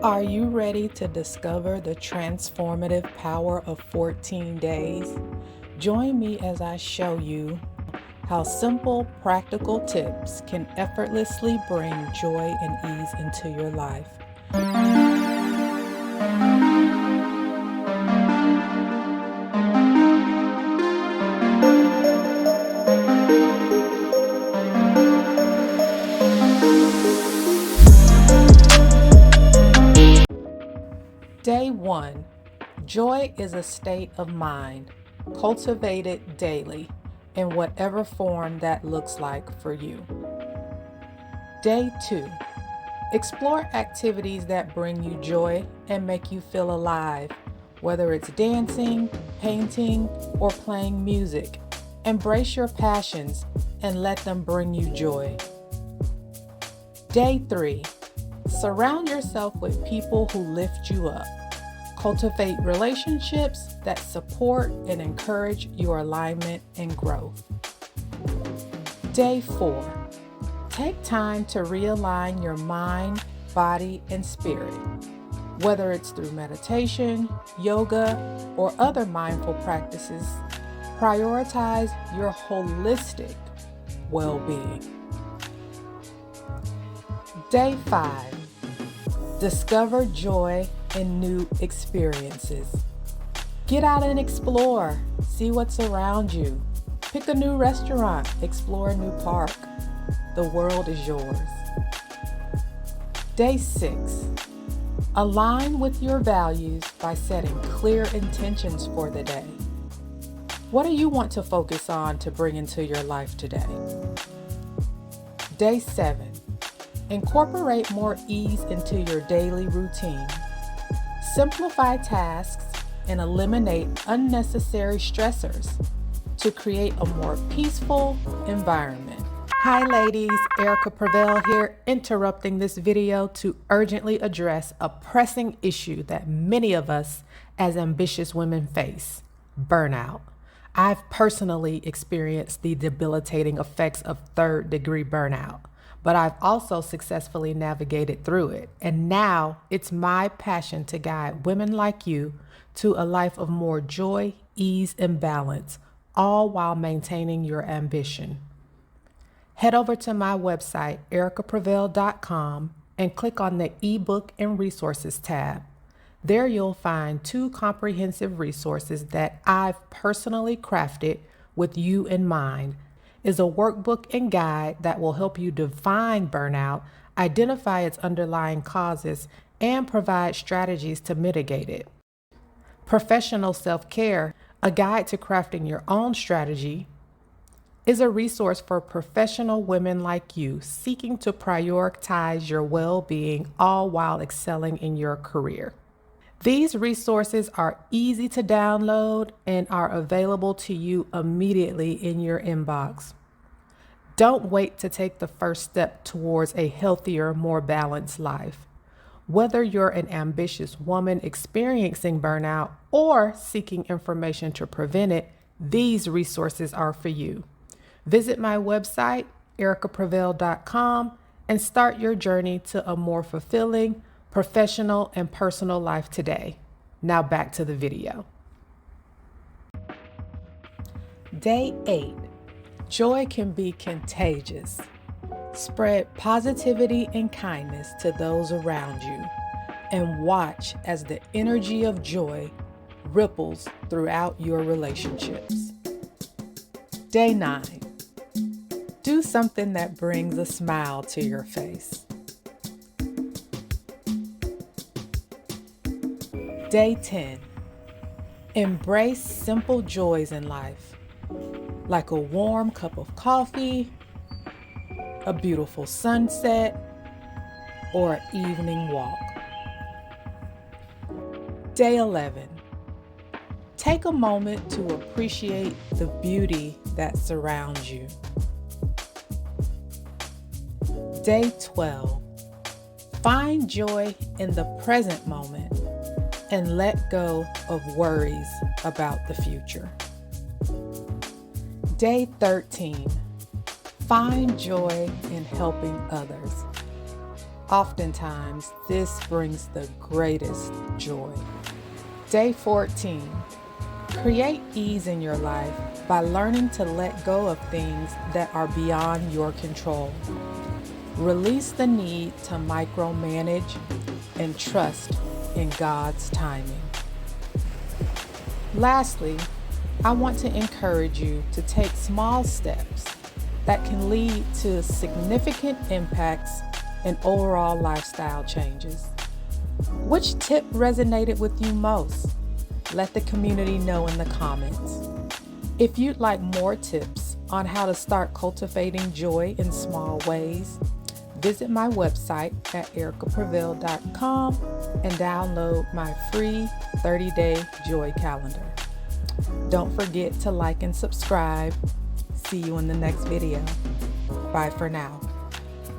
Are you ready to discover the transformative power of 14 days? Join me as I show you how simple, practical tips can effortlessly bring joy and ease into your life. Day 1. Joy is a state of mind. Cultivate it daily, in whatever form that looks like for you. Day 2. Explore activities that bring you joy and make you feel alive, whether it's dancing, painting, or playing music. Embrace your passions and let them bring you joy. Day 3. Surround yourself with people who lift you up. Cultivate relationships that support and encourage your alignment and growth. Day 4. Take time to realign your mind, body, and spirit. Whether it's through meditation, yoga, or other mindful practices, prioritize your holistic well-being. Day 5. Discover joy in new experiences. Get out and explore. See what's around you. Pick a new restaurant. Explore a new park. The world is yours. Day 6. Align with your values by setting clear intentions for the day. What do you want to focus on to bring into your life today? Day 7. Incorporate more ease into your daily routine. Simplify tasks and eliminate unnecessary stressors to create a more peaceful environment. Hi ladies, Erica Prevail here, interrupting this video to urgently address a pressing issue that many of us as ambitious women face: burnout. I've personally experienced the debilitating effects of third-degree burnout, but I've also successfully navigated through it. And now it's my passion to guide women like you to a life of more joy, ease, and balance, all while maintaining your ambition. Head over to my website, ericaprevail.com, and click on the ebook and resources tab. There you'll find 2 comprehensive resources that I've personally crafted with you in mind. Is a workbook and guide that will help you define burnout, identify its underlying causes, and provide strategies to mitigate it. Professional Self-Care, a guide to crafting your own strategy, is a resource for professional women like you seeking to prioritize your well-being, all while excelling in your career. These resources are easy to download and are available to you immediately in your inbox. Don't wait to take the first step towards a healthier, more balanced life. Whether you're an ambitious woman experiencing burnout or seeking information to prevent it, these resources are for you. Visit my website, ericaprevail.com, and start your journey to a more fulfilling, professional, and personal life today. Now back to the video. Day 8. Joy can be contagious. Spread positivity and kindness to those around you, and watch as the energy of joy ripples throughout your relationships. Day 9. Do something that brings a smile to your face. Day 10. Embrace simple joys in life, like a warm cup of coffee, a beautiful sunset, or an evening walk. Day 11. Take a moment to appreciate the beauty that surrounds you. Day 12. Find joy in the present moment and let go of worries about the future. Day 13. Find joy in helping others. Oftentimes, this brings the greatest joy. Day 14. Create ease in your life by learning to let go of things that are beyond your control. Release the need to micromanage and trust in God's timing. Lastly, I want to encourage you to take small steps that can lead to significant impacts and overall lifestyle changes. Which tip resonated with you most? Let the community know in the comments. If you'd like more tips on how to start cultivating joy in small ways, visit my website at ericaprevail.com and download my free 30-day joy calendar. Don't forget to like and subscribe. See you in the next video. Bye for now.